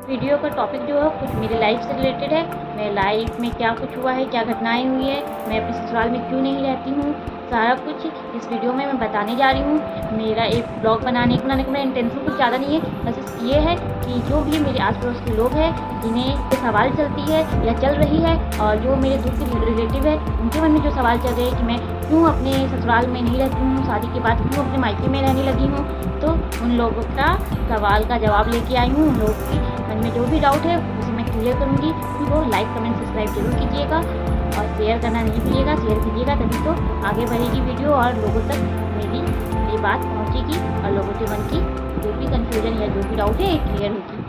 Video का topic जो है कुछ मेरी लाइफ से रिलेटेड है। मेरे लाइफ में क्या कुछ हुआ है, क्या घटनाएं हुई है, मैं अपने ससुराल में क्यों नहीं रहती हूँ, सारा कुछ इस वीडियो में मैं बताने जा रही हूँ। मेरा एक ब्लॉग बनाने का मेरा इंटेंशन कुछ ज़्यादा नहीं है, बस ये है कि जो भी मेरे आस पड़ोस के लोग हैं जिन्हें ये सवाल चलती है या चल रही है, और जो मेरे दूर के रिलेटिव है उनके मन में जो सवाल चल रहे हैं कि मैं क्यों अपने ससुराल में नहीं रहती हूँ, शादी के बाद क्यों अपने मायके में रहने लगी हूँ, तो उन लोगों का सवाल का जवाब लेके आई हूँ। उन लोगों की मन में जो भी डाउट है उसे मैं क्लियर करूँगी। वो लाइक कमेंट सब्सक्राइब जरूर कीजिएगा और शेयर करना नहीं भूलिएगा। शेयर कीजिएगा तभी तो आगे बढ़ेगी वीडियो और लोगों तक मेरी ये बात पहुँचेगी और लोगों के मन की जो भी कन्फ्यूजन या जो भी डाउट है क्लियर होगी।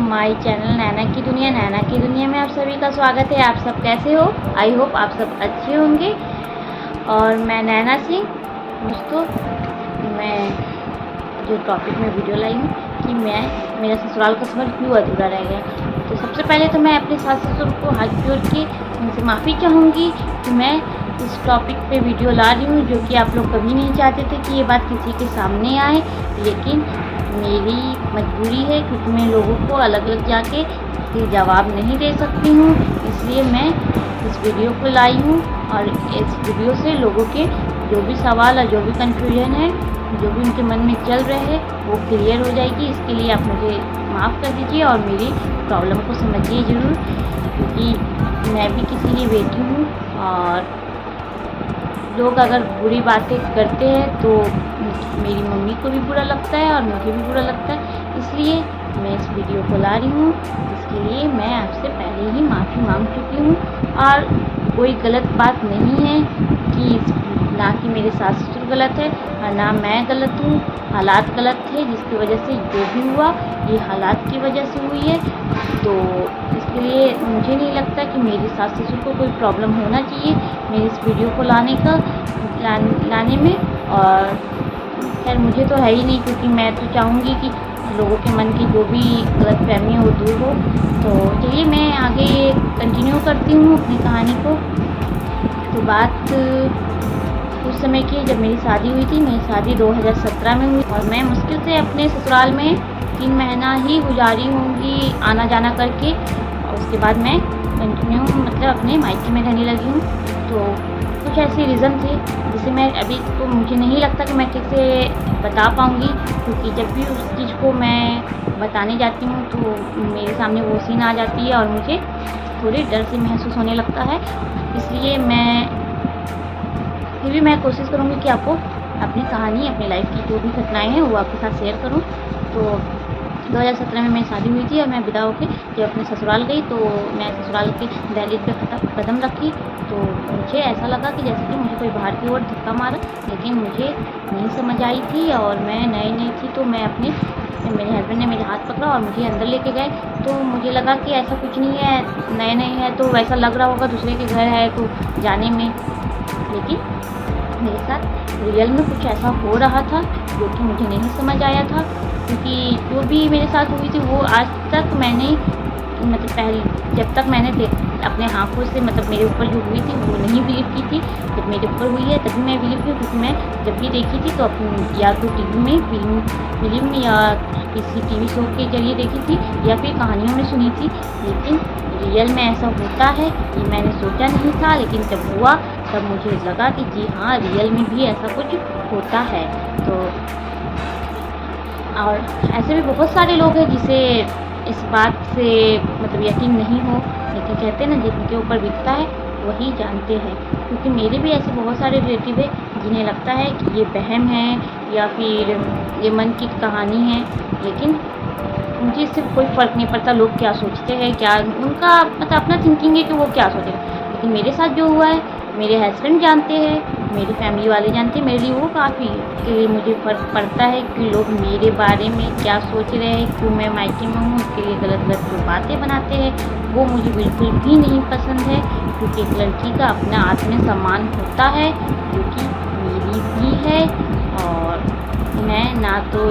माई चैनल नैना की दुनिया। नैना की दुनिया में आप सभी का स्वागत है। आप सब कैसे हो? आई होप आप सब अच्छे होंगे। और मैं नैना सिंह। दोस्तों, मैं जो टॉपिक में वीडियो लाई हूँ कि मेरा ससुराल का सफ़र क्यों अधूरा रह गया, तो सबसे पहले तो मैं अपने सास ससुर को हाथ जोड़ के उनसे माफ़ी चाहूँगी कि मैं इस टॉपिक पे वीडियो ला रही हूँ, जो कि आप लोग कभी नहीं चाहते थे कि ये बात किसी के सामने आए, लेकिन मेरी मजबूरी है क्योंकि मैं लोगों को अलग अलग जाके जवाब नहीं दे सकती हूँ, इसलिए मैं इस वीडियो को लाई हूँ। और इस वीडियो से लोगों के जो भी सवाल और जो भी कन्फ्यूजन है, जो भी उनके मन में चल रहे हैं, वो क्लियर हो जाएगी। इसके लिए आप मुझे माफ़ कर दीजिए और मेरी प्रॉब्लम को समझिए ज़रूर, क्योंकि मैं भी किसी की बेटी हूँ और लोग अगर बुरी बातें करते हैं तो मेरी मम्मी को भी बुरा लगता है और मुझे भी बुरा लगता है, इसलिए मैं इस वीडियो को ला रही हूँ। इसके लिए मैं आपसे पहले ही माफ़ी मांग चुकी हूँ और कोई गलत बात नहीं है कि ना कि मेरे सास ससुर गलत है और ना मैं गलत हूँ। हालात गलत थे जिसकी वजह से जो भी हुआ ये हालात की वजह से हुई है, तो इसके लिए मुझे नहीं लगता कि मेरी सास ससुर को कोई प्रॉब्लम होना चाहिए मेरी इस वीडियो को लाने में। और खैर मुझे तो है ही नहीं, क्योंकि मैं तो चाहूँगी कि लोगों के मन की जो भी गलतफहमी हो दूर हो। तो चलिए मैं आगे कंटिन्यू करती हूँ अपनी कहानी को। तो बात उस समय की जब मेरी शादी हुई थी। मेरी शादी 2017 में हुई और मैं मुश्किल से अपने ससुराल में 3 महीना ही गुजारी होंगी आना जाना करके, और उसके बाद मैं कंटिन्यू मतलब अपने मायके में रहने लगी हूँ। तो कुछ ऐसे रीज़न थे जिसे मैं अभी तो मुझे नहीं लगता कि मैं ठीक से बता पाऊँगी, क्योंकि जब भी उस चीज़ को मैं बताने जाती हूँ तो मेरे सामने वो सीन आ जाती है और मुझे थोड़ी डर से महसूस होने लगता है। इसलिए फिर भी मैं कोशिश करूँगी कि आपको अपनी कहानी, अपनी लाइफ की जो भी घटनाएँ हैं वो आपके साथ शेयर करूँ। तो 2017 में मेरी शादी हुई थी और मैं विदा होकर जब अपने ससुराल गई तो मैं ससुराल के दहलीज पे कदम रखी तो मुझे ऐसा लगा कि जैसे कि मुझे कोई बाहर की ओर धक्का मारा, लेकिन मुझे नहीं समझ आई थी और मैं नई थी। तो मेरे हस्बैंड ने मेरे हाथ पकड़ा और मुझे अंदर लेके गए। तो मुझे लगा कि ऐसा कुछ नहीं है, नए है तो वैसा लग रहा होगा दूसरे के घर है तो जाने में, लेकिन मेरे साथ रियल में कुछ ऐसा हो रहा था जो कि मुझे नहीं समझ आया था। क्योंकि जो भी मेरे साथ हुई थी वो आज तक मैंने मतलब पहले जब तक मैंने अपने आँखों से मतलब मेरे ऊपर जो हुई थी वो नहीं बिलीव की थी। जब मेरे ऊपर हुई है तभी मैं बिलीव की, क्योंकि मैं जब भी देखी थी तो अपनी या तो टीवी में फिल्म या किसी टीवी शो के जरिए देखी थी या फिर कहानियों में सुनी थी, लेकिन रियल में ऐसा होता है ये मैंने सोचा नहीं था। लेकिन जब हुआ तब मुझे लगा कि जी हाँ, रियल में भी ऐसा कुछ होता है। तो और ऐसे भी बहुत सारे लोग हैं जिसे इस बात से मतलब यकीन नहीं हो, लेकिन कहते हैं ना जिनके ऊपर बीतता है वही जानते हैं। क्योंकि मेरे भी ऐसे बहुत सारे रिलेटिव है जिन्हें लगता है कि ये वहम है या फिर ये मन की कहानी है, लेकिन मुझे इससे कोई फ़र्क नहीं पड़ता लोग क्या सोचते हैं, क्या उनका मतलब अपना थिंकिंग है कि वो क्या सोचेगा। लेकिन मेरे साथ जो हुआ है मेरे हस्बैंड जानते हैं, मेरी फैमिली वाले जानते हैं, मेरे लिए वो काफ़ी है कि मुझे फ़र्क पड़ता है कि लोग मेरे बारे में क्या सोच रहे हैं, क्यों मैं मायके में हूँ, उसके लिए गलत गलत जो बातें बनाते हैं वो मुझे बिल्कुल भी नहीं पसंद है। क्योंकि एक लड़की का अपना आत्मसम्मान होता है जो कि मेरी भी है, और मैं ना तो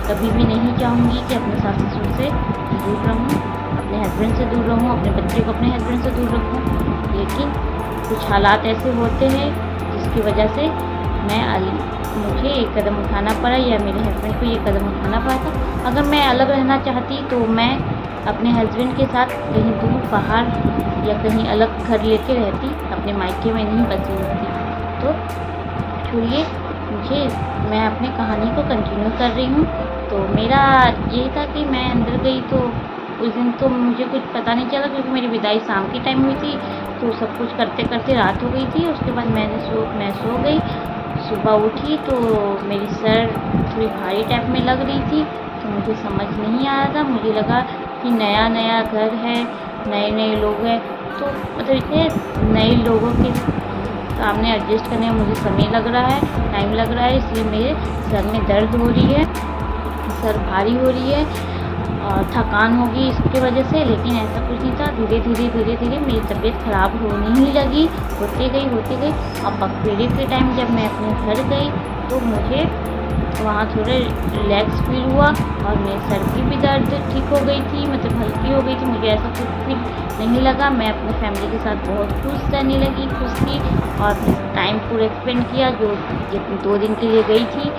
कभी भी नहीं चाहूँगी कि अपने सास ससुर से दूर रहूँ, अपने हस्बैंड से दूर रहूँ, अपने बच्चे को अपने हस्बैंड से दूर रखूँ। लेकिन कुछ हालात ऐसे होते हैं जिसकी वजह से मुझे एक कदम उठाना पड़ा, या मेरे हस्बैंड को ये कदम उठाना पड़ा था। अगर मैं अलग रहना चाहती तो मैं अपने हस्बैंड के साथ कहीं दूर बाहर या कहीं अलग घर लेके रहती, अपने मायके में नहीं बसी होती। तो छोड़िए, मैं अपनी कहानी को कंटिन्यू कर रही हूँ। तो मेरा ये था कि मैं अंदर गई तो उस दिन तो मुझे कुछ पता नहीं चला, क्योंकि मेरी विदाई शाम के टाइम हुई थी। तो सब कुछ करते करते रात हो गई थी। उसके बाद मैं सो गई। सुबह उठी तो मेरी सर थोड़ी भारी टाइप में लग रही थी। तो मुझे समझ नहीं आ रहा था। मुझे लगा कि नया नया घर है, नए नए लोग हैं, तो मतलब इतने नए लोगों के सामने एडजस्ट करने में मुझे समय लग रहा है, टाइम लग रहा है। इसलिए मेरे सर में दर्द हो रही है, सर भारी हो रही है और थकान होगी इसकी वजह से। लेकिन ऐसा कुछ नहीं था। धीरे धीरे मेरी तबीयत ख़राब होने ही लगी, होती गई। अब बकरीद के टाइम जब मैं अपने घर गई तो मुझे वहाँ थोड़े रिलैक्स फील हुआ और मेरे सर की भी दर्द ठीक हो गई थी, मतलब हल्की हो गई थी। मुझे ऐसा कुछ फील नहीं लगा। मैं अपनी फैमिली के साथ बहुत खुश रहने लगी, खुश थी और टाइम पूरा स्पेंड किया जो 2 दिन के लिए गई थी।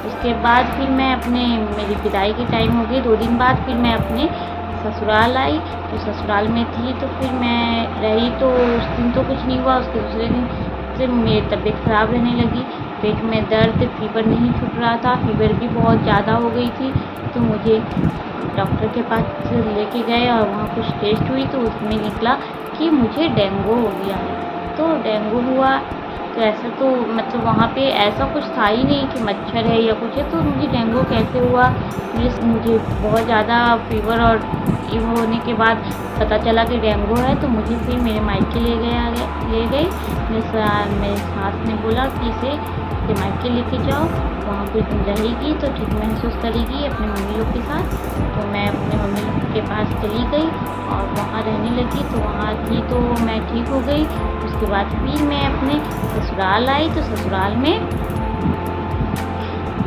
उसके बाद फिर मैं मेरी विदाई की टाइम हो गई। 2 दिन बाद फिर मैं अपने ससुराल आई। तो ससुराल में थी तो फिर मैं रही, तो उस दिन तो कुछ नहीं हुआ। उसके दूसरे दिन से मेरी तबीयत ख़राब रहने लगी, पेट में दर्द, फीवर नहीं छूट रहा था, फीवर भी बहुत ज़्यादा हो गई थी। तो मुझे डॉक्टर के पास लेके गए और वहाँ कुछ टेस्ट हुई तो उसमें निकला कि मुझे डेंगू हो गया है। तो डेंगू हुआ तो ऐसा तो मतलब वहाँ पे ऐसा कुछ था ही नहीं कि मच्छर है या कुछ है। तो मुझे डेंगू कैसे हुआ? मुझे बहुत ज़्यादा फीवर और ये होने के बाद पता चला कि डेंगू है। तो मुझे फिर मेरे मायके ले गए। मेरे सास ने बोला कि इसे मायके लेके जाओ, वहाँ कुछ दिन रहेगी तो ठीक महसूस करेगी अपने मम्मी लोग के साथ। तो मैं अपने मम्मी लोग के पास चली गई और वहाँ रहने लगी। तो वहाँ थी तो मैं ठीक हो गई। उसके बाद फिर मैं अपने ससुराल आई। तो ससुराल में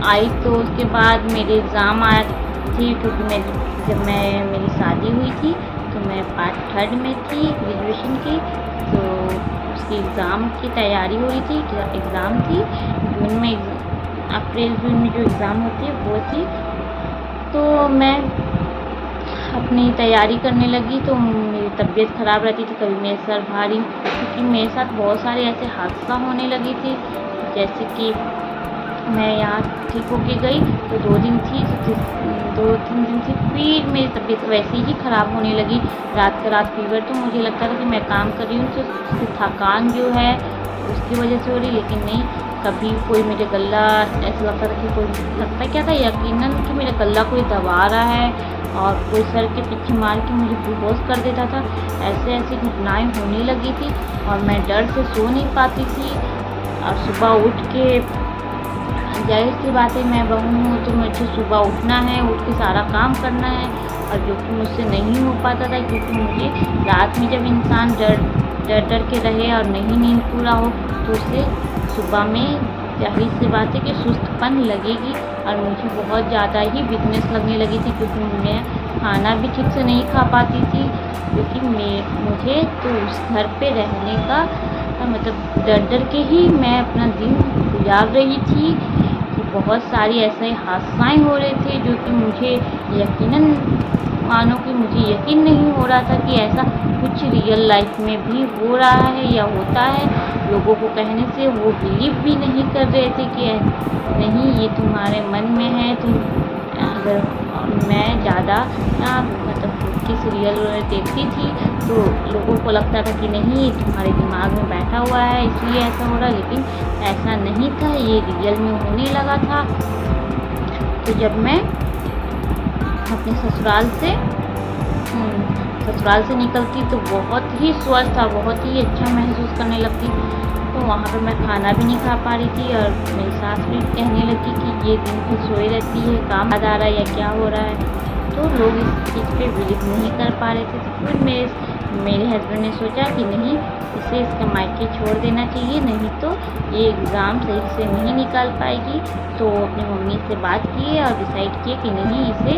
आई तो उसके बाद मेरे एग्ज़ाम आए थी, क्योंकि जब मेरी शादी हुई थी तो मैं पार्ट 3rd में थी ग्रेजुएशन की। तो उसकी एग्ज़ाम की तैयारी हो रही थी, एग्ज़ाम थी जून में, अप्रैल जून में जो एग्ज़ाम होती है वो थी। तो मैं अपनी तैयारी करने लगी तो मेरी तबीयत ख़राब रहती थी, कभी मेरे सर भारी, क्योंकि मेरे साथ बहुत सारे ऐसे हादसा होने लगी थी। जैसे कि मैं यहाँ ठीक होके गई तो 2 दिन थी, 2-3 दिन थी, फिर मेरी तबीयत वैसे ही ख़राब होने लगी, रात का रात फीवर। तो मुझे लगता था कि मैं काम कर रही हूँ तो थकान जो है उसकी वजह से हो रही, लेकिन नहीं। कभी कोई मेरे गला, ऐसा लगता था कि कोई, लगता क्या था यकीनन कि मेरा गला कोई दबा रहा है और कोई सर के पीछे मार के मुझे बेहोश कर देता था। ऐसी घटनाएं होने लगी थी और मैं डर से सो नहीं पाती थी। और सुबह उठ के, जाहिर सी बात है मैं बहू हूँ तो मुझे सुबह उठना है, उठ के सारा काम करना है, और जो कि मुझसे नहीं हो पाता था, क्योंकि मुझे रात में जब इंसान डर के रहे और नहीं नींद पूरा हो तो उससे सुबह में जाहिर सी बात है कि सुस्तपन लगेगी। और मुझे बहुत ज़्यादा ही वीकनेस लगने लगी थी, क्योंकि मैं खाना भी ठीक से नहीं खा पाती थी, क्योंकि मुझे तो उस घर पे रहने का मतलब डर के ही मैं अपना दिन गुजार रही थी। कि बहुत सारी ऐसे हादसाएँ हो रहे थे जो कि मुझे यकीनन, मानो कि मुझे यकीन नहीं हो रहा था कि ऐसा कुछ रियल लाइफ में भी हो रहा है या होता है। लोगों को कहने से वो बिलीव भी नहीं कर रहे थे कि नहीं, ये तुम्हारे मन में है। अगर मैं ज़्यादा मतलब की सीरियल देखती थी तो लोगों को लगता था कि नहीं, ये तुम्हारे दिमाग में बैठा हुआ है इसलिए ऐसा हो रहा है, लेकिन ऐसा नहीं था, ये रियल में होने लगा था। तो जब मैं अपने ससुराल से निकलती तो बहुत ही स्वस्थ था, बहुत ही अच्छा महसूस करने लगती। तो वहाँ पर मैं खाना भी नहीं खा पा रही थी और मेरी सास भी कहने लगी कि ये दिन भर सोई रहती है, काम याद आ रहा है या क्या हो रहा है। तो लोग इस चीज़ पे बिलीव नहीं कर पा रहे थे। तो फिर मेरे हस्बैंड ने सोचा कि नहीं, इसे इसका मायके छोड़ देना चाहिए, नहीं तो ये एग्ज़ाम सही से नहीं निकाल पाएगी। तो अपनी मम्मी से बात किए और डिसाइड किए कि नहीं, इसे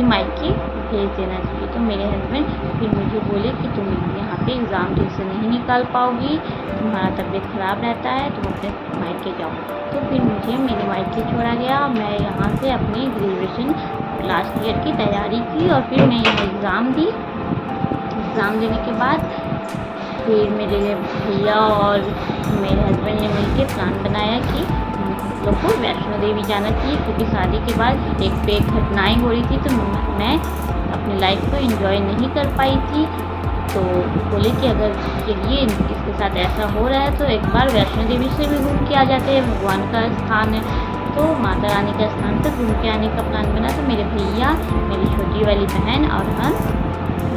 मायके भेज देना चाहिए। तो मेरे हस्बैंड फिर मुझे बोले कि तुम यहाँ पे एग्ज़ाम ठीक से नहीं निकाल पाओगी, तुम्हारा तबीयत ख़राब रहता है, तुम अपने मायके जाओ। तो फिर मुझे मेरे मायके छोड़ा गया। मैं यहाँ से अपनी ग्रेजुएशन लास्ट ईयर की तैयारी की और फिर मैं यहाँ एग्ज़ाम दी। एग्ज़ाम देने के बाद फिर मेरे भैया और मेरे हस्बैंड ने मिलकर प्लान बनाया कि हम लोग को वैष्णो देवी जाना चाहिए, क्योंकि शादी के बाद एक पे एक घटनाएँ हो रही थी, तो मैं अपनी लाइफ को एंजॉय नहीं कर पाई थी। तो बोले कि अगर चलिए इसके साथ ऐसा हो रहा है तो एक बार वैष्णो देवी से भी घूम के आ जाते हैं, भगवान का स्थान है, तो माता रानी का स्थान से घूम के आने का प्लान बना। तो मेरे भैया, मेरी छोटी वाली बहन और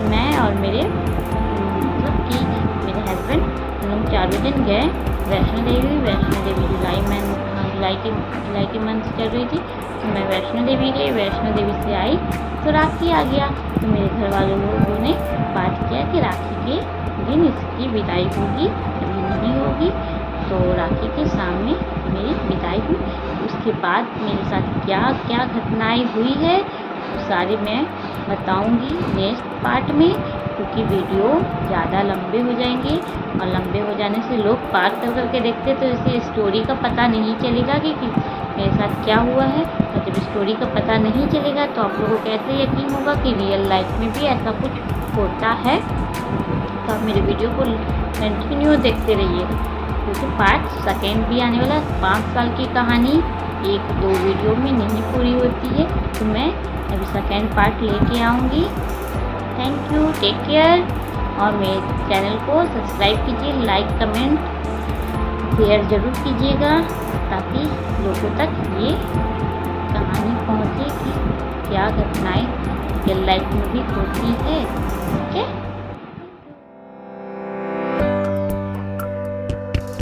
मैं और मेरे मतलब कि मेरे हस्बैंड, हम लोग चारों दिन गए वैष्णो देवी। वैष्णो देवी जुलाई के मंथ चल रही थी, तो मैं वैष्णो देवी गई। वैष्णो देवी से आई तो राखी आ गया। तो मेरे घर वालों लोगों ने बात किया कि राखी के दिन इसकी विदाई होगी, अभी नहीं होगी। तो राखी के सामने मेरी विदाई हुई। उसके बाद मेरे साथ क्या क्या घटनाएं हुई है सारी मैं बताऊंगी नेक्स्ट पार्ट में, क्योंकि वीडियो ज़्यादा लंबे हो जाएंगे और लंबे हो जाने से लोग पार्ट कर करके देखते तो इसे स्टोरी का पता नहीं चलेगा कि मेरे साथ क्या हुआ है। और जब स्टोरी का पता नहीं चलेगा तो आप लोगों को कैसे यकीन होगा कि रियल लाइफ में भी ऐसा कुछ होता है। तो आप मेरे वीडियो को कंटिन्यू देखते रहिएगा, क्योंकि पार्ट सेकेंड भी आने वाला। 5 साल की कहानी 1-2 वीडियो में नहीं पूरी होती है, तो मैं अभी सेकेंड पार्ट लेके आऊँगी। थैंक यू, टेक केयर, और मेरे चैनल को सब्सक्राइब कीजिए, लाइक कमेंट शेयर ज़रूर कीजिएगा, ताकि लोगों तक ये कहानी पहुँचे कि क्या घटनाएं रियल लाइफ में भी होती है। ठीक है।